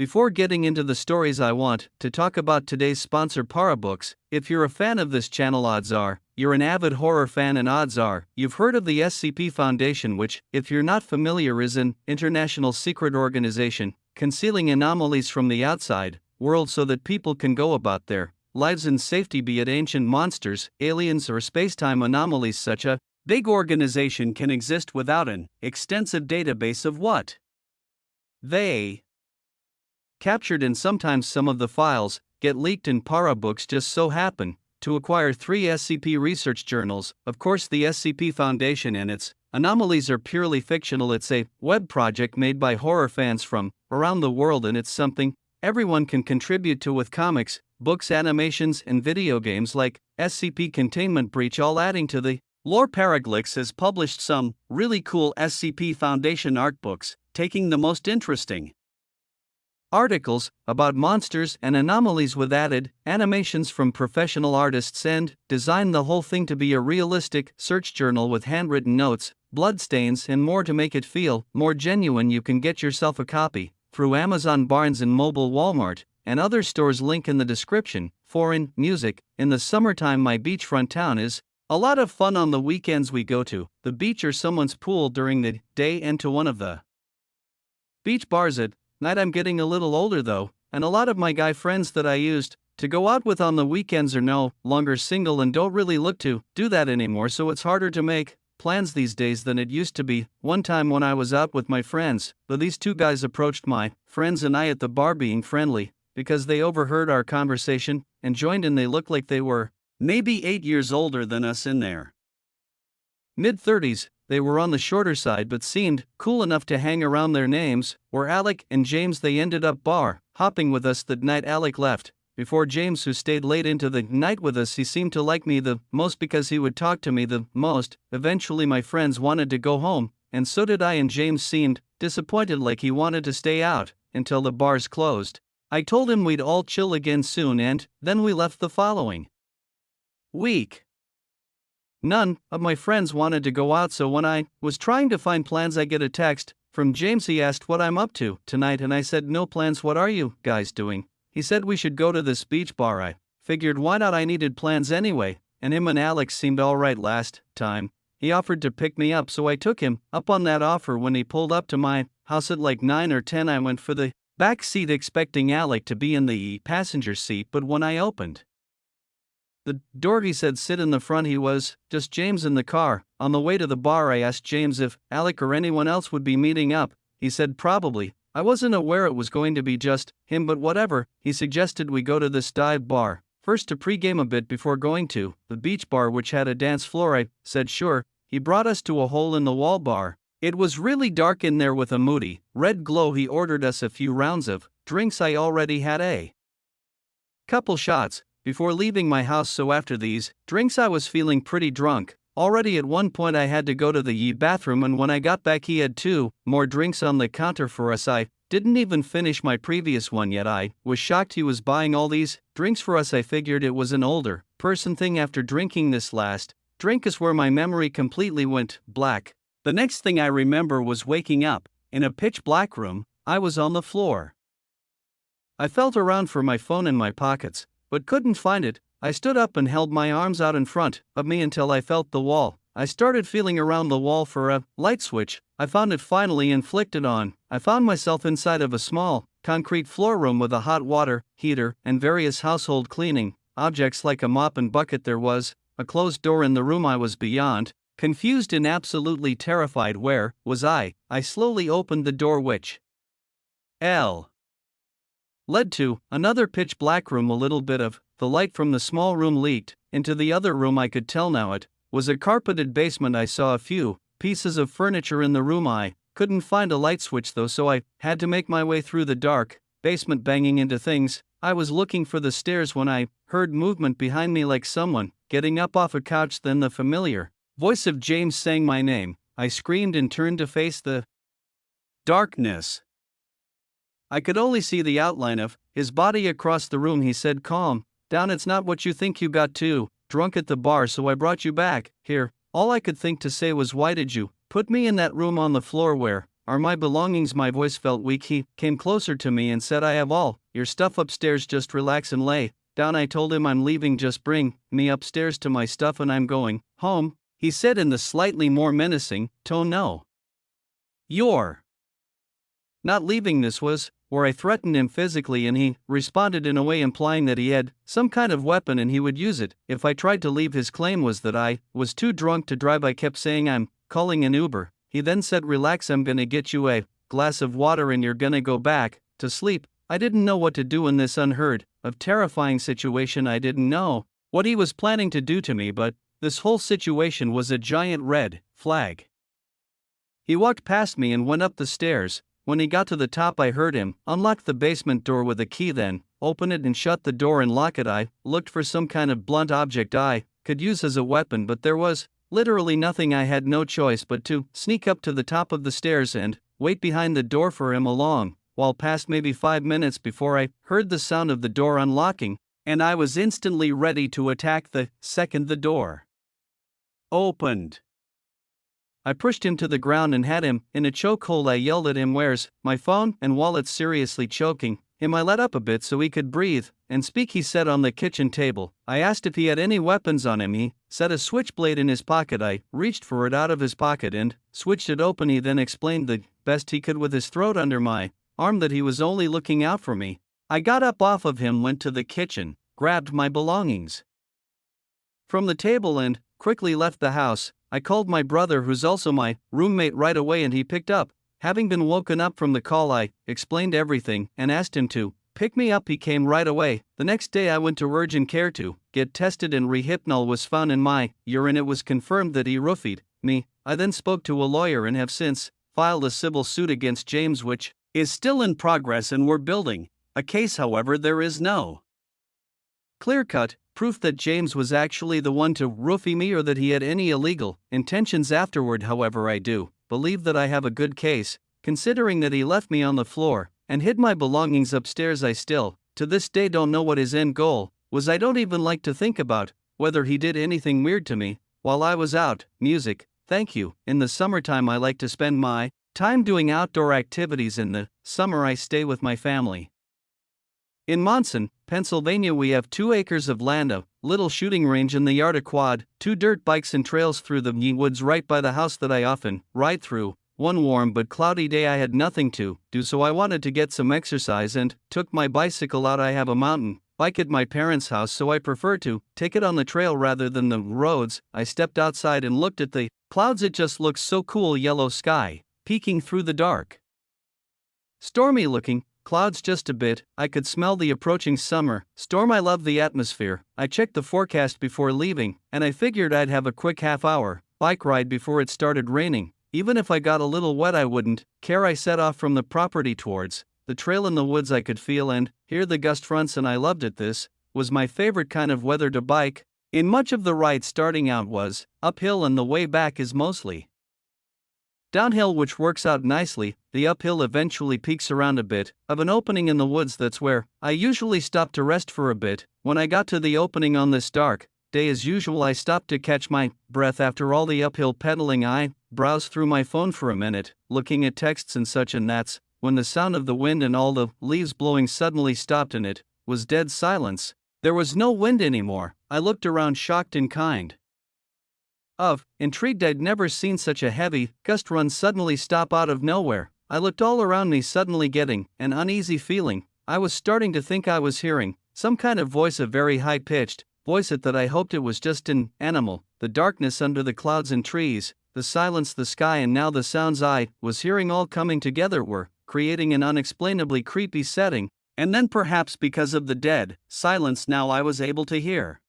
Before getting into the stories, I want to talk about today's sponsor, Parabooks. If you're a fan of this channel, odds are you're an avid horror fan, and odds are you've heard of the SCP Foundation, which, if you're not familiar, is an international secret organization concealing anomalies from the outside world so that people can go about their lives in safety, be it ancient monsters, aliens, or spacetime anomalies. Such a big organization can exist without an extensive database of what they captured, and sometimes some of the files get leaked, and Parabooks just so happen to acquire 3 SCP research journals. Of course, the SCP Foundation and its anomalies are purely fictional. It's a web project made by horror fans from around the world, and it's something everyone can contribute to, with comics, books, animations, and video games like SCP Containment Breach all adding to the lore. Paraglix has published some really cool SCP Foundation art books, taking the most interesting articles about monsters and anomalies with added animations from professional artists, and designed the whole thing to be a realistic search journal with handwritten notes, bloodstains, and more to make it feel more genuine. You can get yourself a copy through Amazon, Barnes & Noble, Walmart, and other stores. Link in the description. Foreign music. In the summertime, my beachfront town is a lot of fun. On the weekends, we go to the beach or someone's pool during the day, and to one of the beach bars at night. I'm getting a little older though, and a lot of my guy friends that I used to go out with on the weekends are no longer single and don't really look to do that anymore, so it's harder to make plans these days than it used to be. One time when I was out with my friends, these 2 guys approached my friends and I at the bar, being friendly because they overheard our conversation and joined in. They looked like they were maybe 8 years older than us, in their mid-30s. They were on the shorter side but seemed cool enough to hang around. Their names were Alec and James. They ended up bar hopping with us that night. Alec left before James, who stayed late into the night with us. He seemed to like me the most because he would talk to me the most. Eventually my friends wanted to go home, and so did I, and James seemed disappointed, like he wanted to stay out until the bars closed. I told him we'd all chill again soon, and then we left the following week. None of my friends wanted to go out, so when I was trying to find plans, I get a text from James. He asked what I'm up to tonight, and I said no plans. What are you guys doing? He said we should go to this beach bar. I figured why not, I needed plans anyway, and him and Alex seemed alright last time. He offered to pick me up, so I took him up on that offer. When he pulled up to my house at like 9 or 10, I went for the back seat expecting Alec to be in the passenger seat, but when I opened the door, he said sit in the front. He was just James in the car. On the way to the bar, I asked James if Alec or anyone else would be meeting up. He said probably. I wasn't aware it was going to be just him, but whatever. He suggested we go to this dive bar first to pregame a bit before going to the beach bar, which had a dance floor. I said sure. He brought us to a hole-in-the-wall bar. It was really dark in there with a moody red glow. He ordered us a few rounds of drinks. I already had a couple shots before leaving my house, so after these drinks I was feeling pretty drunk already. At one point I had to go to the bathroom, and when I got back he had 2 more drinks on the counter for us. I didn't even finish my previous one yet. I was shocked he was buying all these drinks for us. I figured it was an older person thing. After drinking this last drink is where my memory completely went black. The next thing I remember was waking up in a pitch black room. I was on the floor. I felt around for my phone in my pockets, but couldn't find it. I stood up and held my arms out in front of me until I felt the wall. I started feeling around the wall for a light switch. I found it finally and flicked it on. I found myself inside of a small, concrete floor room with a hot water heater and various household cleaning objects like a mop and bucket. There was a closed door in the room. I was beyond confused and absolutely terrified. Where was I? I slowly opened the door, which led to another pitch black room. A little bit of the light from the small room leaked into the other room. I could tell now it was a carpeted basement. I saw a few pieces of furniture in the room. I couldn't find a light switch though, so I had to make my way through the dark basement, banging into things. I was looking for the stairs when I heard movement behind me, like someone getting up off a couch. Then the familiar voice of James saying my name. I screamed and turned to face the darkness. I could only see the outline of his body across the room. He said, calm down, it's not what you think. You got too drunk at the bar, so I brought you back here. All I could think to say was, why did you put me in that room on the floor where Are my belongings? My voice felt weak. He came closer to me and said, I have all your stuff upstairs, just relax and lay down. I told him I'm leaving, just bring me upstairs to my stuff and I'm going home, he said in the slightly more menacing tone. No. You're not leaving. This was where I threatened him physically, and he responded in a way implying that he had some kind of weapon and he would use it if I tried to leave. His claim was that I was too drunk to drive. I kept saying I'm calling an Uber. He then said, relax, I'm gonna get you a glass of water and you're gonna go back to sleep. I didn't know what to do in this unheard of terrifying situation. I didn't know what he was planning to do to me, but this whole situation was a giant red flag. He walked past me and went up the stairs. When he got to the top, I heard him unlock the basement door with a key, then open it and shut the door and lock it. I looked for some kind of blunt object I could use as a weapon, but there was literally nothing. I had no choice but to sneak up to the top of the stairs and wait behind the door for him. Along while passed maybe 5 minutes before I heard the sound of the door unlocking, and I was instantly ready to attack the second the door opened. I pushed him to the ground and had him in a chokehold. I yelled at him, where's my phone and wallet? Seriously choking him, I let up a bit so he could breathe and speak. He said, on the kitchen table. I asked if he had any weapons on him. He said a switchblade in his pocket. I reached for it out of his pocket and switched it open. He then explained the best he could with his throat under my arm that he was only looking out for me. I got up off of him, went to the kitchen, grabbed my belongings from the table and quickly left the house. I called my brother, who's also my roommate, right away, and he picked up. Having been woken up from the call, I explained everything and asked him to pick me up. He came right away. The next day I went to urgent care to get tested and Rohypnol was found in my urine. It was confirmed that he roofied me. I then spoke to a lawyer and have since filed a civil suit against James, which is still in progress, and we're building a case. However, there is no clear-cut proof that James was actually the one to roofie me or that he had any illegal intentions afterward. However, I do believe that I have a good case, considering that he left me on the floor and hid my belongings upstairs. I still, to this day, don't know what his end goal was. I don't even like to think about whether he did anything weird to me while I was out. Music, thank you. In the summertime, I like to spend my time doing outdoor activities. In the summer, I stay with my family in Monson, Pennsylvania. We have 2 acres of land, a little shooting range in the yard, a quad, 2 dirt bikes, and trails through the woods right by the house that I often ride through. One warm but cloudy day I had nothing to do, so I wanted to get some exercise and took my bicycle out. I have a mountain bike at my parents' house, so I prefer to take it on the trail rather than the roads. I stepped outside and looked at the clouds. It just looks so cool. Yellow sky peeking through the dark, stormy looking clouds just a bit. I could smell the approaching summer storm. I love the atmosphere. I checked the forecast before leaving, and I figured I'd have a quick half-hour bike ride before it started raining. Even if I got a little wet, I wouldn't care. I set off from the property towards the trail in the woods. I could feel and hear the gust fronts, and I loved it. This was my favorite kind of weather to bike in. Much of the ride starting out was uphill, and the way back is mostly downhill, which works out nicely. The uphill eventually peaks around a bit of an opening in the woods. That's where I usually stop to rest for a bit. When I got to the opening on this dark day, as usual, I stopped to catch my breath. After all the uphill pedaling, I browsed through my phone for a minute, looking at texts and such, and that's when the sound of the wind and all the leaves blowing suddenly stopped, and it was dead silence. There was no wind anymore. I looked around, shocked and kind of intrigued. I'd never seen such a heavy gust run suddenly stop out of nowhere. I looked all around me, suddenly getting an uneasy feeling. I was starting to think I was hearing some kind of voice, a very high-pitched voice, that I hoped it was just an animal. The darkness under the clouds and trees, the silence, the sky, and now the sounds I was hearing all coming together were creating an unexplainably creepy setting. And then, perhaps because of the dead silence, now I was able to hear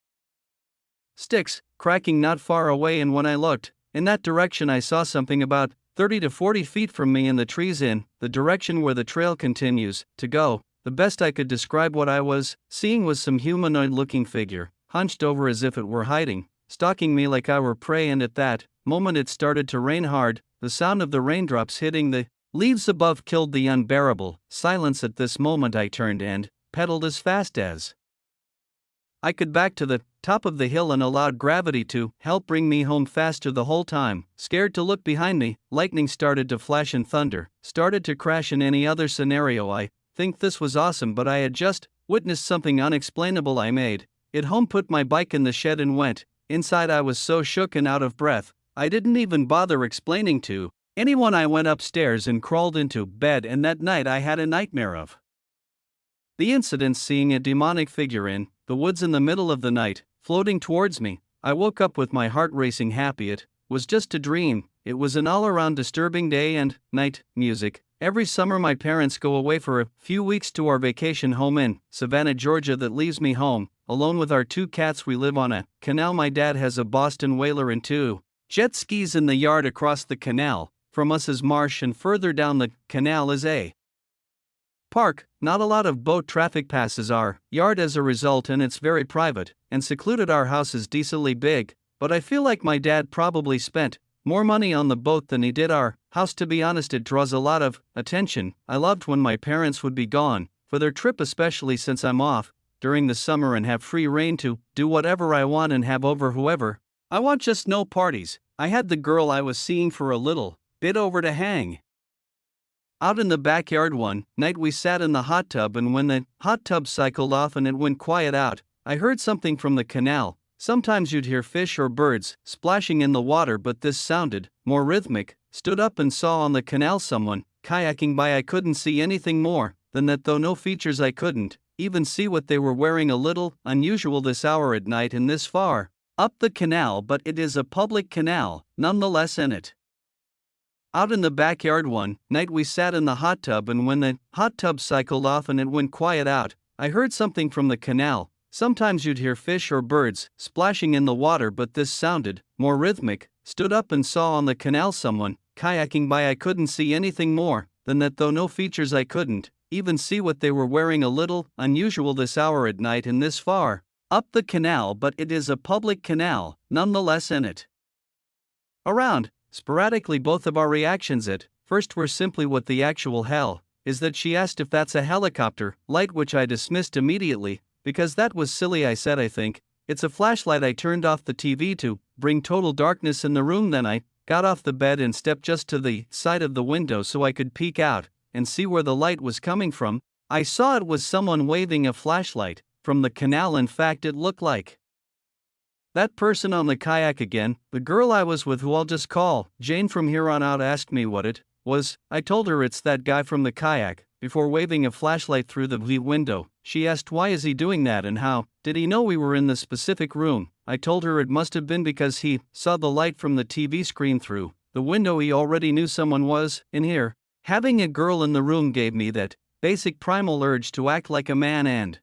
sticks cracking not far away, and when I looked in that direction, I saw something about 30 to 40 feet from me in the trees in the direction where the trail continues to go. The best I could describe what I was seeing was some humanoid-looking figure, hunched over as if it were hiding, stalking me like I were prey, and at that moment it started to rain hard. The sound of the raindrops hitting the leaves above killed the unbearable silence. At this moment I turned and pedaled as fast as I could back to the top of the hill and allowed gravity to help bring me home faster the whole time. Scared to look behind me, lightning started to flash and thunder started to crash. In any other scenario, I think this was awesome, but I had just witnessed something unexplainable. I made it home, put my bike in the shed, and went inside. I was so shook and out of breath, I didn't even bother explaining to anyone. I went upstairs and crawled into bed, and that night I had a nightmare of the incident, seeing a demonic figure in the woods in the middle of the night, floating towards me. I woke up with my heart racing, happy it was just a dream. It was an all-around disturbing day and night music. Every summer my parents go away for a few weeks to our vacation home in Savannah, Georgia, that leaves me home alone with our 2 cats. We live on a canal. My dad has a Boston Whaler and 2 jet skis in the yard across the canal. From us is marsh, and further down the canal is a park. Not a lot of boat traffic passes our yard as a result, and it's very private and secluded. Our house is decently big, but I feel like my dad probably spent more money on the boat than he did our house. To be honest, it draws a lot of attention. I loved when my parents would be gone for their trip, especially since I'm off during the summer and have free reign to do whatever I want and have over whoever I want. Just no parties. I had the girl I was seeing for a little bit over to hang out in the backyard. One night we sat in the hot tub, and when the hot tub cycled off and it went quiet out, I heard something from the canal. Sometimes you'd hear fish or birds splashing in the water, but this sounded more rhythmic. Stood up and saw on the canal someone kayaking by. I couldn't see anything more than that, though no features. I couldn't even see what they were wearing. A little unusual this hour at night and this far up the canal, but it is a public canal nonetheless. In it, out in the backyard, one night we sat in the hot tub, and when the hot tub cycled off and it went quiet out, I heard something from the canal. Sometimes you'd hear fish or birds splashing in the water, but this sounded more rhythmic. Stood up and saw on the canal someone kayaking by. I couldn't see anything more than that, though no features. I couldn't even see what they were wearing. A little unusual this hour at night and this far up the canal, but it is a public canal nonetheless. In it, around sporadically, both of our reactions at first were simply, what the actual hell is that? She asked if that's a helicopter light, which I dismissed immediately because that was silly. I said, I think it's a flashlight. I turned off the TV to bring total darkness in the room. Then I got off the bed and stepped just to the side of the window so I could peek out and see where the light was coming from. I saw it was someone waving a flashlight from the canal. In fact, it looked like that person on the kayak again. The girl I was with, who I'll just call Jane from here on out, asked me what it was. I told her it's that guy from the kayak. Before waving a flashlight through the window, she asked, why is he doing that and how did he know we were in the specific room? I told her it must have been because he saw the light from the TV screen through the window. He already knew someone was in here. Having a girl in the room gave me that basic primal urge to act like a man, and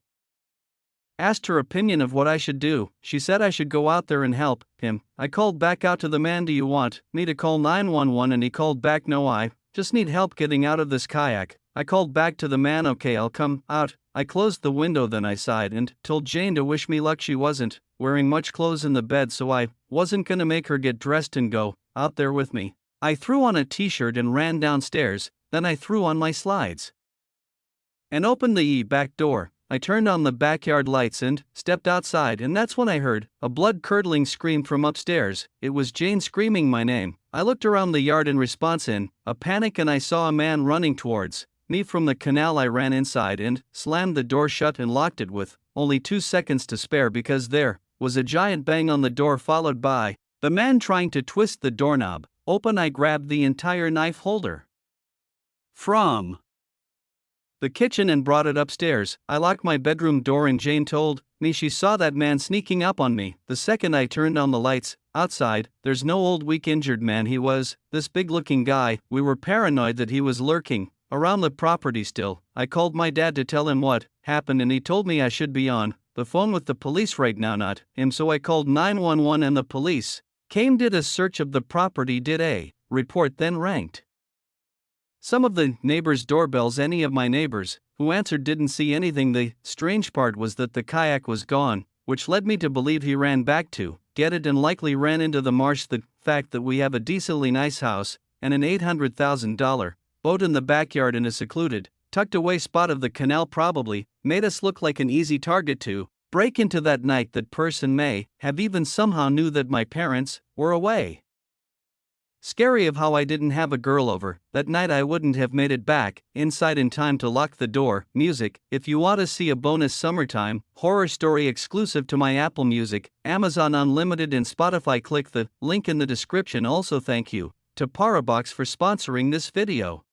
asked her opinion of what I should do. She said I should go out there and help him. I called back out to the man, do you want me to call 911? And he called back, no, I just need help getting out of this kayak. I called back to the man, okay, I'll come out. I closed the window, then I sighed and told Jane to wish me luck. She wasn't wearing much clothes in the bed, so I wasn't gonna make her get dressed and go out there with me. I threw on a t-shirt and ran downstairs. Then I threw on my slides and opened the back door. I turned on the backyard lights and stepped outside, and that's when I heard a blood-curdling scream from upstairs. It was Jane screaming my name. I looked around the yard in response in a panic, and I saw a man running towards me from the canal. I ran inside and slammed the door shut and locked it with only 2 seconds to spare because there was a giant bang on the door, followed by the man trying to twist the doorknob open. I grabbed the entire knife holder from the kitchen and brought it upstairs. I locked my bedroom door, and Jane told me she saw that man sneaking up on me. The second I turned on the lights outside, there's no old weak injured man. He was this big looking guy. We were paranoid that he was lurking around the property still. I called my dad to tell him what happened, and he told me I should be on the phone with the police right now, not him. So I called 911 and the police came, did a search of the property, did a report, then ranked some of the neighbors' doorbells. Any of my neighbors who answered didn't see anything. The strange part was that the kayak was gone, which led me to believe he ran back to get it and likely ran into the marsh. The fact that we have a decently nice house and an $800,000 boat in the backyard in a secluded, tucked away spot of the canal probably made us look like an easy target to Break into that night that person may have even somehow knew that my parents were away. Scary of how I didn't have a girl over that night. I wouldn't have made it back inside in time to lock the door. Music. If you want to see a bonus summertime horror story exclusive to my Apple Music, Amazon Unlimited and Spotify, click the link in the description. Also thank you to Parabox for sponsoring this video.